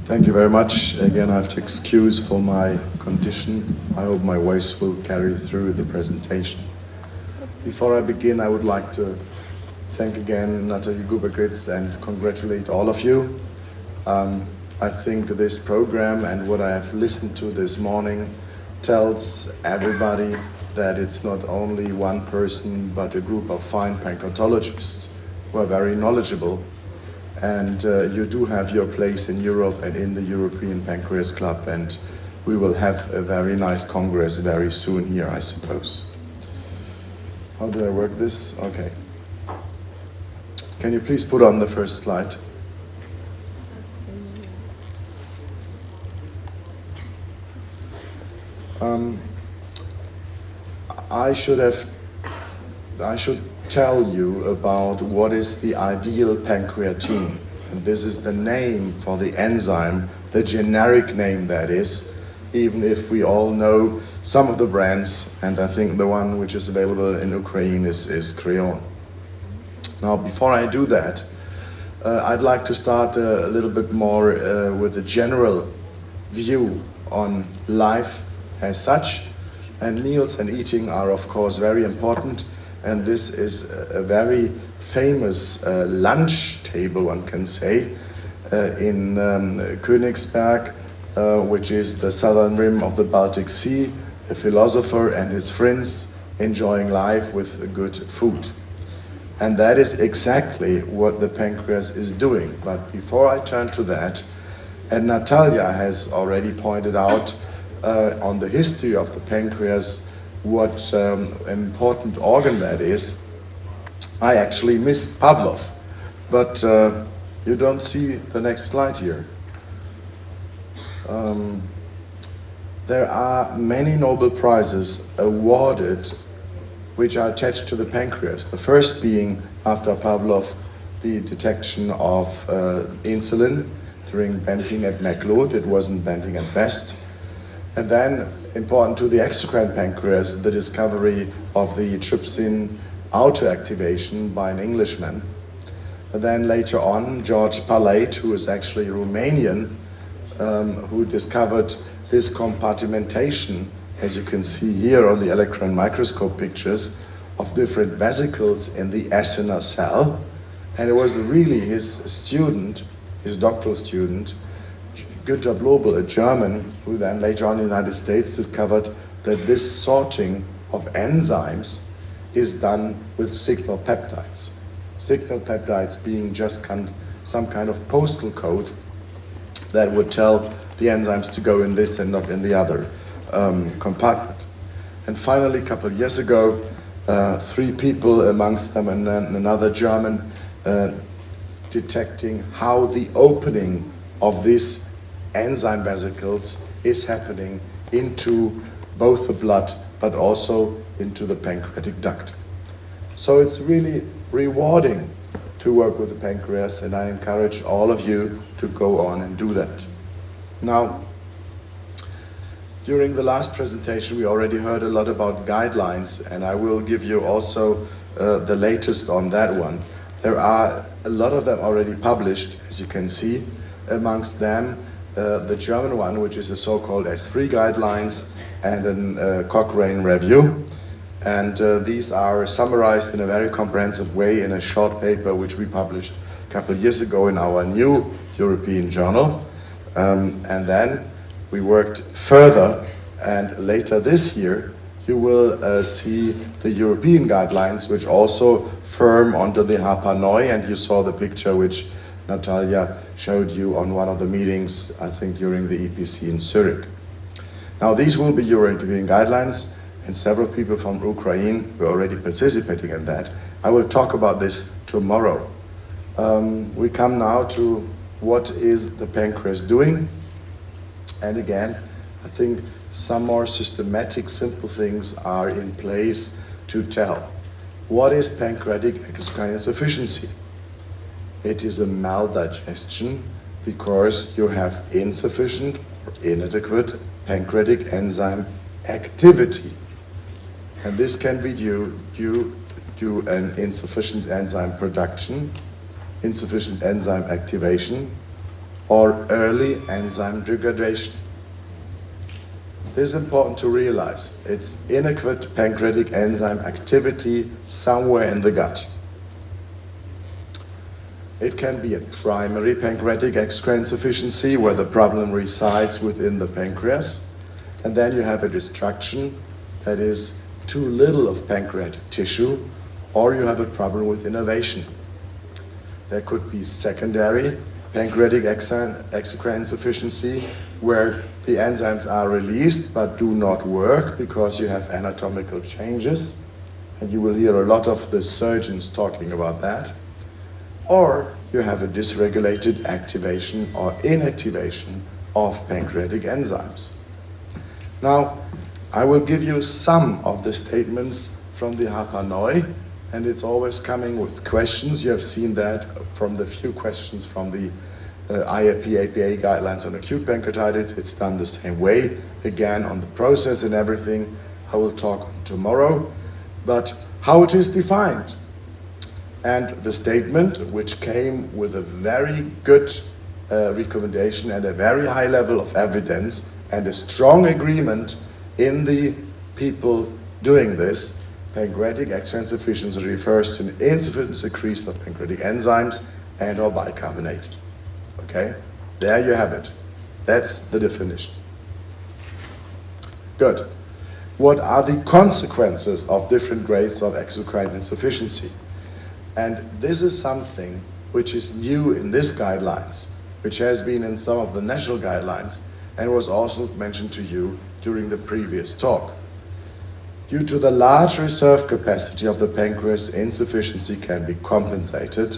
Thank you very much. Again, I have to excuse for my condition. I hope my voice will carry through the presentation. Before I begin, I would like to thank again Natalie Gubergritz and congratulate all of you. I think this program and what I have listened to this morning tells everybody that it's not only one person but a group of fine pancreatologists who are very knowledgeable. And you do have your place in Europe and in the European Pancreas Club, and we will have a very nice congress very soon here, I suppose. How do I work this? Okay. Can you please put on the first slide? I should tell you about what is the ideal pancreatine. And this is the name for the enzyme, the generic name that is, even if we all know some of the brands, and I think the one which is available in Ukraine is Creon. Now, before I do that, I'd like to start a little bit more with a general view on life as such. And meals and eating are, of course, very important. And this is a very famous lunch table, one can say, in Königsberg, which is the southern rim of the Baltic Sea, a philosopher and his friends enjoying life with good food. And that is exactly what the pancreas is doing. But before I turn to that, and Natalia has already pointed out on the history of the pancreas, what important organ that is. I actually missed Pavlov, but you don't see the next slide here. There are many Nobel Prizes awarded which are attached to the pancreas. The first being, after Pavlov, the detection of insulin during Benting at McLeod. It wasn't Benting at best. And then, important to the exocrine pancreas, the discovery of the trypsin autoactivation by an Englishman. And then later on, George Palade, who is actually Romanian, who discovered this compartmentation, as you can see here on the electron microscope pictures, of different vesicles in the acinar cell. And it was really his student, his doctoral student, Günther Blobel, a German, who then later on in the United States discovered that this sorting of enzymes is done with signal peptides. Signal peptides being just some kind of postal code that would tell the enzymes to go in this and not in the other compartment. And finally, a couple of years ago, 3 people, amongst them and another German, detecting how the opening of these enzyme vesicles is happening into both the blood but also into the pancreatic duct. So it's really rewarding to work with the pancreas, and I encourage all of you to go on and do that. Now, during the last presentation we already heard a lot about guidelines, and I will give you also the latest on that one. There are a lot of them already published, as you can see, amongst them the German one, which is the so-called S3 guidelines, and a Cochrane review. And these are summarized in a very comprehensive way in a short paper which we published a couple of years ago in our new European journal. And then we worked further, and later this year you will see the European guidelines, which also firm onto the Hapanoi, and you saw the picture which Natalia showed you on one of the meetings, I think during the EPC in Zurich. Now these will be European guidelines, and several people from Ukraine were already participating in that. I will talk about this tomorrow. We come now to what is the pancreas doing, and again, I think some more systematic, simple things are in place to tell. What is pancreatic exocrine insufficiency? It is a maldigestion because you have insufficient or inadequate pancreatic enzyme activity. And this can be due to an insufficient enzyme production, insufficient enzyme activation, or early enzyme degradation. This is important to realize. It's inadequate pancreatic enzyme activity somewhere in the gut. It can be a primary pancreatic exocrine insufficiency where the problem resides within the pancreas, and then you have a destruction that is too little of pancreatic tissue, or you have a problem with innervation. There could be secondary pancreatic exocrine insufficiency where the enzymes are released but do not work because you have anatomical changes, and you will hear a lot of the surgeons talking about that. Or you have a dysregulated activation or inactivation of pancreatic enzymes. Now, I will give you some of the statements from the Hapanoi, and it's always coming with questions. You have seen that from the few questions from the IAP APA guidelines on acute pancreatitis. It's done the same way, again on the process and everything. I will talk tomorrow, but how it is defined. And the statement, which came with a very good recommendation and a very high level of evidence and a strong agreement in the people doing this, pancreatic exocrine insufficiency refers to an insufficient secretion of pancreatic enzymes and or bicarbonate. Okay, there you have it. That's the definition. Good. What are the consequences of different grades of exocrine insufficiency? And this is something which is new in these guidelines, which has been in some of the national guidelines and was also mentioned to you during the previous talk. Due to the large reserve capacity of the pancreas, insufficiency can be compensated.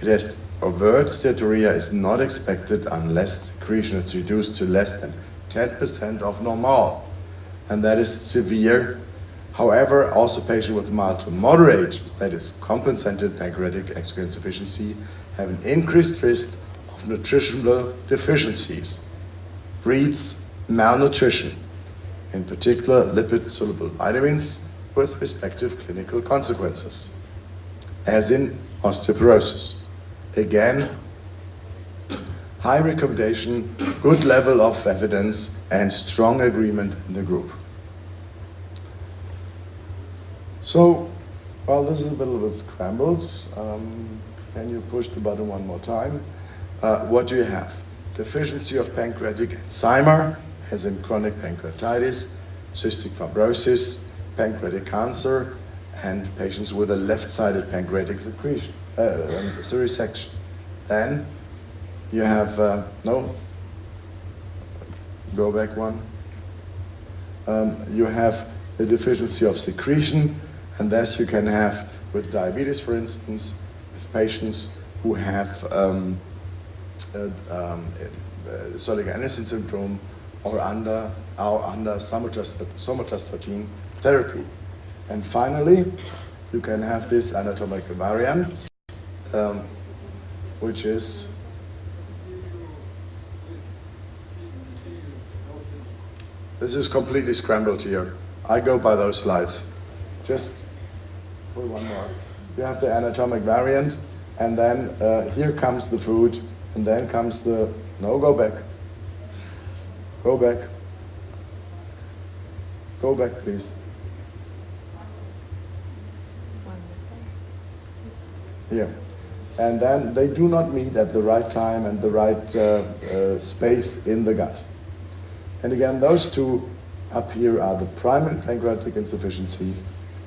It has overt steatorrhea is not expected unless secretion is reduced to less than 10% of normal, and that is severe. However, also patients with mild to moderate, that is compensated pancreatic exocrine insufficiency, have an increased risk of nutritional deficiencies, breeds malnutrition, in particular lipid-soluble vitamins with respective clinical consequences, as in osteoporosis. Again, high recommendation, good level of evidence, and strong agreement in the group. So, well, this is a little bit scrambled. Can you push the button one more time? What do you have? Deficiency of pancreatic enzyme, as in chronic pancreatitis, cystic fibrosis, pancreatic cancer, and patients with a left-sided pancreatic secretion, resection. Then you have, no, go back one. You have the deficiency of secretion, and this you can have with diabetes, for instance, with patients who have Soliga-Anderson syndrome or under somatostatin therapy. And finally, you can have this anatomical variant, which is this is completely scrambled here. I go by those slides. Just put one more. You have the anatomic variant, and then here comes the food, and then comes the, no, go back. Go back. Go back, please. Here. And then they do not meet at the right time and the right space in the gut. And again, those two up here are the primary pancreatic insufficiency,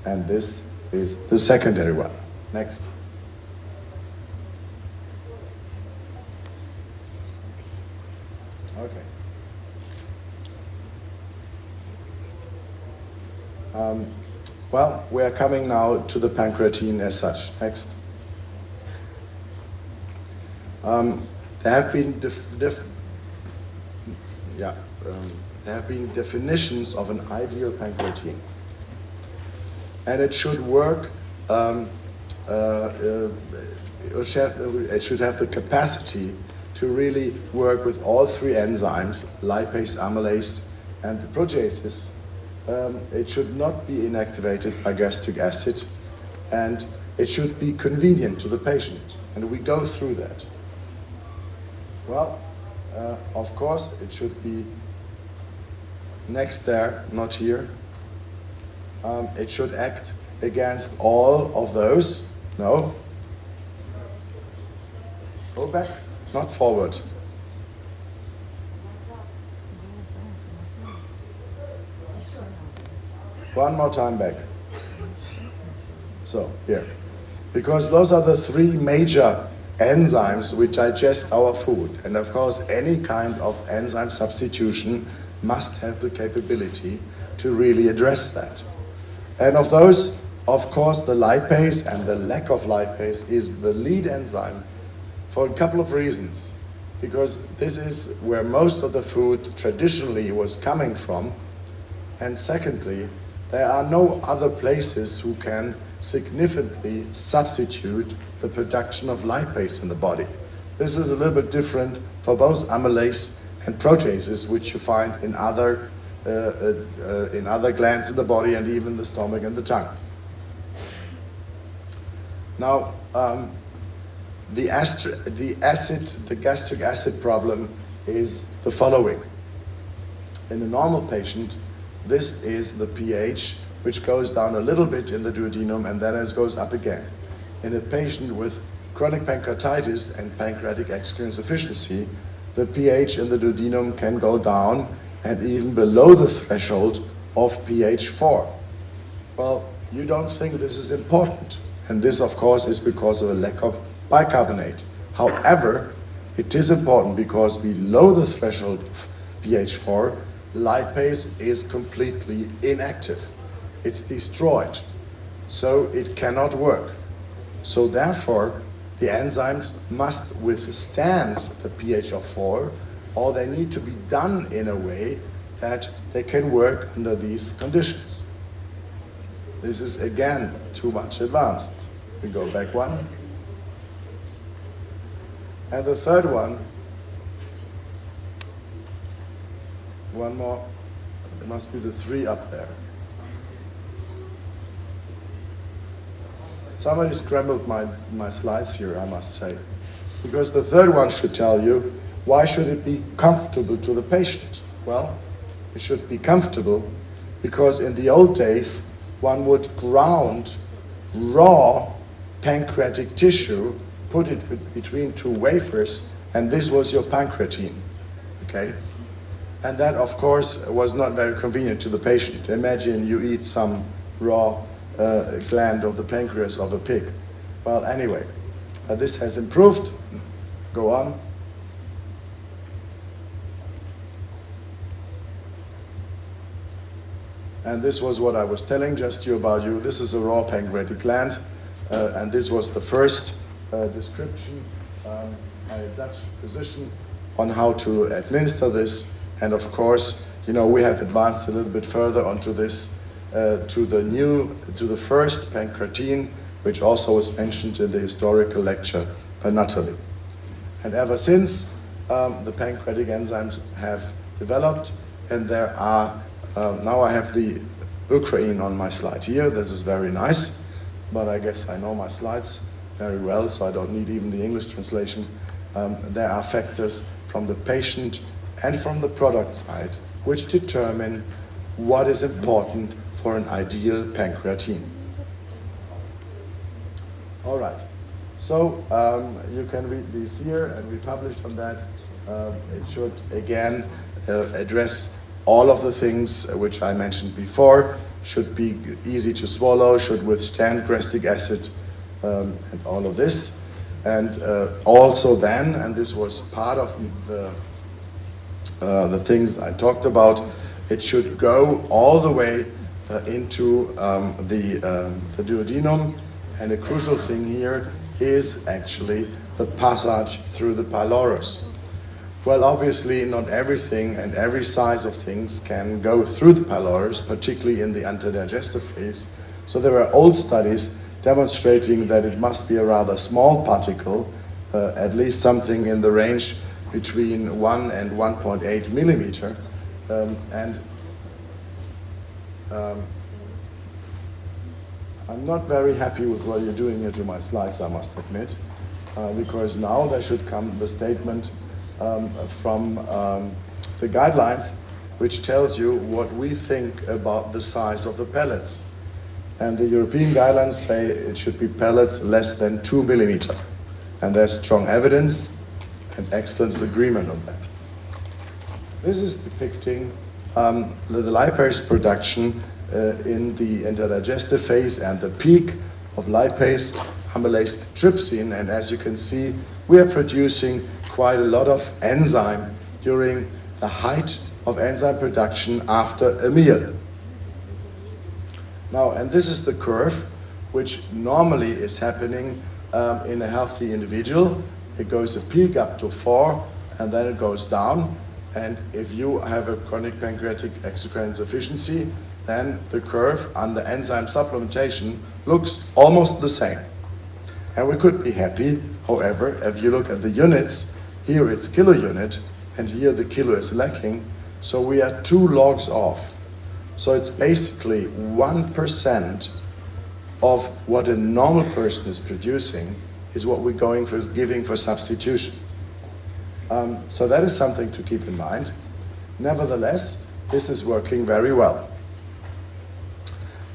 and this is the secondary one. Next. Okay. Well, we are coming now to the pancreatine as such. Next. There have been definitions of an ideal pancreatine, and it should work. It should have the capacity to really work with all three enzymes: lipase, amylase, and the proteases. It should not be inactivated by gastric acid, and it should be convenient to the patient. And we go through that. Well, of course, it should be next there, not here. It should act against all of those. No. Go back, not forward. One more time back. So, here. Because those are the three major enzymes which digest our food. And of course, any kind of enzyme substitution must have the capability to really address that. And of those, of course, the lipase and the lack of lipase is the lead enzyme for a couple of reasons. Because this is where most of the food traditionally was coming from. And secondly, there are no other places who can significantly substitute the production of lipase in the body. This is a little bit different for both amylase and proteases, which you find in other glands in the body and even the stomach and the tongue. Now, the gastric acid problem is the following. In a normal patient, this is the pH, which goes down a little bit in the duodenum and then it goes up again. In a patient with chronic pancreatitis and pancreatic exocrine insufficiency, the pH in the duodenum can go down and even below the threshold of pH 4. Well, you don't think this is important. And this, of course, is because of a lack of bicarbonate. However, it is important because below the threshold of pH 4, lipase is completely inactive. It's destroyed. So it cannot work. So therefore, the enzymes must withstand the pH of 4, or they need to be done in a way that they can work under these conditions. This is again too much advanced. We go back one. And the third one more, it must be the 3 up there. Somebody scrambled my slides here, I must say. Because the third one should tell you, why should it be comfortable to the patient? Well, it should be comfortable because in the old days, one would ground raw pancreatic tissue, put it between 2 wafers, and this was your pancreatine, okay? And that, of course, was not very convenient to the patient. Imagine you eat some raw gland of the pancreas of a pig. Well, anyway, this has improved. Go on. And this was what I was telling just you about you. This is a raw pancreatic gland, and this was the first description by a Dutch physician on how to administer this. And of course, you know, we have advanced a little bit further onto this, to the first pancreatine, which also was mentioned in the historical lecture by Natalie. And ever since, the pancreatic enzymes have developed, and there are, now I have the Ukraine on my slide here. This is very nice, but I guess I know my slides very well, so I don't need even the English translation. There are factors from the patient and from the product side which determine what is important for an ideal pancreatine. All right, so you can read these here, and we published on that. It should again address all of the things which I mentioned before, should be easy to swallow, should withstand gastric acid, and all of this. And also then, and this was part of the things I talked about, it should go all the way into the duodenum, and a crucial thing here is actually the passage through the pylorus. Well, obviously not everything and every size of things can go through the pylorus, particularly in the antidigestive phase. So there are old studies demonstrating that it must be a rather small particle, at least something in the range between 1 and 1.8 millimeter. I'm not very happy with what you're doing here to my slides, I must admit, because now there should come the statement from the guidelines, which tells you what we think about the size of the pellets. And the European guidelines say it should be pellets less than 2 millimeter. And there's strong evidence and excellent agreement on that. This is depicting the lipase production in the interdigestive phase and the peak of lipase, amylase, trypsin. And as you can see, we are producing quite a lot of enzyme during the height of enzyme production after a meal. Now, and this is the curve which normally is happening in a healthy individual. It goes a peak up to 4 and then it goes down. And if you have a chronic pancreatic exocrine insufficiency, then the curve under enzyme supplementation looks almost the same. And we could be happy, however, if you look at the units, here it's kilo unit, and here the kilo is lacking, so we are 2 logs off. So it's basically 1% of what a normal person is producing is what we're giving for substitution. So that is something to keep in mind. Nevertheless, this is working very well.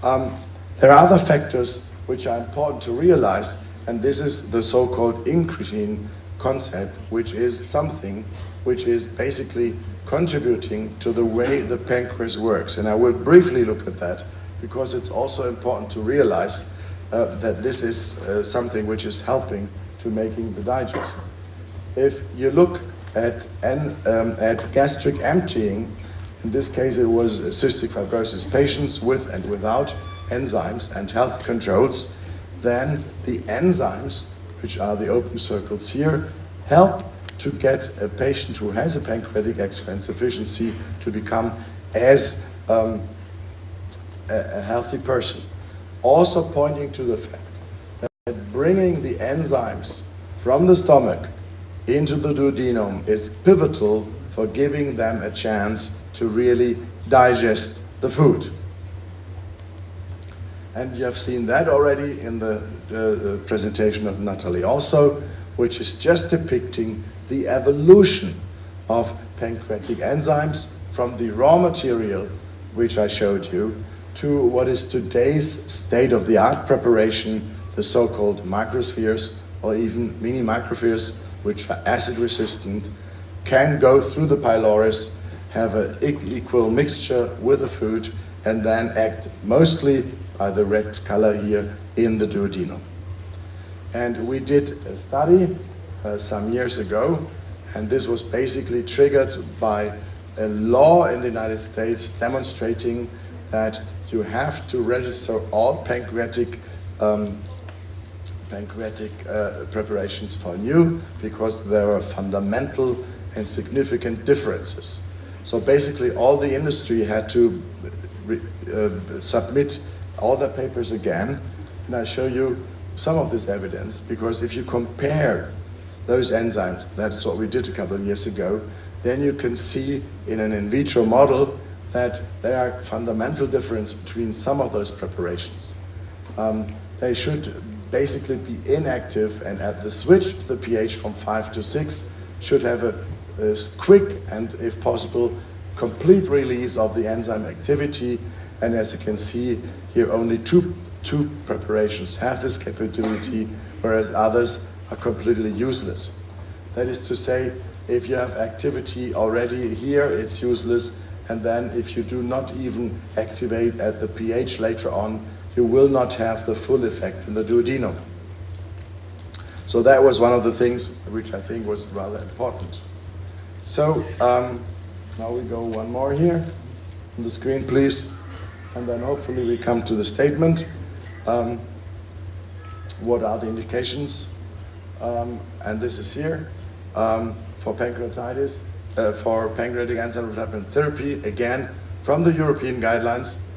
There are other factors which are important to realize, and this is the so-called incretin concept, which is something which is basically contributing to the way the pancreas works. And I will briefly look at that because it's also important to realize that this is something which is helping to making the digest. If you look at gastric emptying, in this case it was cystic fibrosis patients with and without enzymes and health controls, then the enzymes, which are the open circles here, help to get a patient who has a pancreatic exocrine insufficiency to become as a healthy person. Also pointing to the fact that bringing the enzymes from the stomach into the duodenum is pivotal for giving them a chance to really digest the food. And you have seen that already in the presentation of Natalie also, which is just depicting the evolution of pancreatic enzymes from the raw material, which I showed you, to what is today's state-of-the-art preparation, the so-called microspheres or even mini microspheres, which are acid resistant, can go through the pylorus, have an equal mixture with the food, and then act mostly by the red color here in the duodenum. And we did a study some years ago, and this was basically triggered by a law in the United States demonstrating that you have to register all pancreatic preparations for new because there are fundamental and significant differences. So basically all the industry had to submit all their papers again, and I show you some of this evidence, because if you compare those enzymes, that's what we did a couple of years ago, then you can see in an in vitro model that there are fundamental differences between some of those preparations. They should basically be inactive, and at the switch to the pH from 5 to 6 should have a quick and, if possible, complete release of the enzyme activity. And as you can see here, only two preparations have this capability, whereas others are completely useless. That is to say, if you have activity already here, it's useless, and then if you do not even activate at the pH later on, you will not have the full effect in the duodenum. So that was one of the things which I think was rather important. So now we go one more here on the screen, please, and then hopefully we come to the statement. What are the indications? And this is here for pancreatitis, for pancreatic enzyme replacement therapy, again from the European guidelines.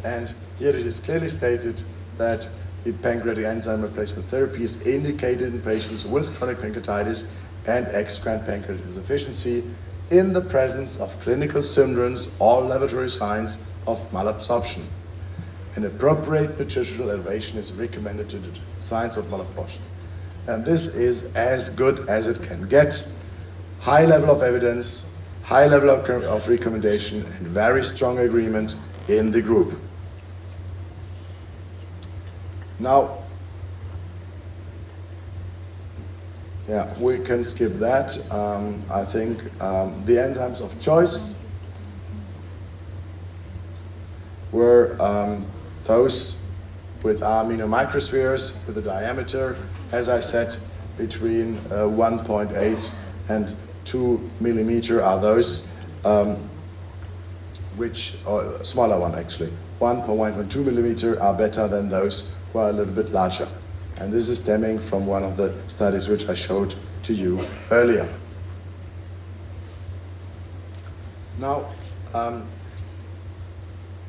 And here it is clearly stated that the pancreatic enzyme replacement therapy is indicated in patients with chronic pancreatitis and exocrine pancreatic insufficiency in the presence of clinical symptoms or laboratory signs of malabsorption. An appropriate nutritional elevation is recommended to detect signs of malabsorption. And this is as good as it can get. high level of evidence, high level of recommendation, and very strong agreement in the group. Now, yeah, we can skip that. I think the enzymes of choice were those with amino microspheres with a diameter, as I said, between 1.8 and 2 millimeter are those or smaller one actually. 1.2 millimeter are better than those who are a little bit larger. And this is stemming from one of the studies which I showed to you earlier. Now,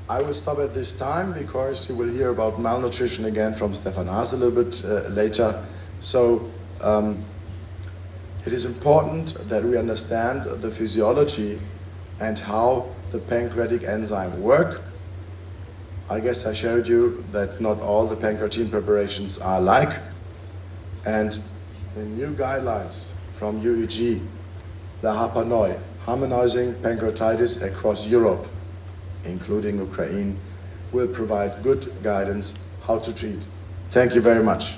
I will stop at this time because you will hear about malnutrition again from Stefan Haas a little bit later. So it is important that we understand the physiology and how the pancreatic enzyme work. I guess I showed you that not all the pancreatine preparations are alike. And the new guidelines from UEG, the HAPA-NOI, harmonizing pancreatitis across Europe, including Ukraine, will provide good guidance how to treat. Thank you very much.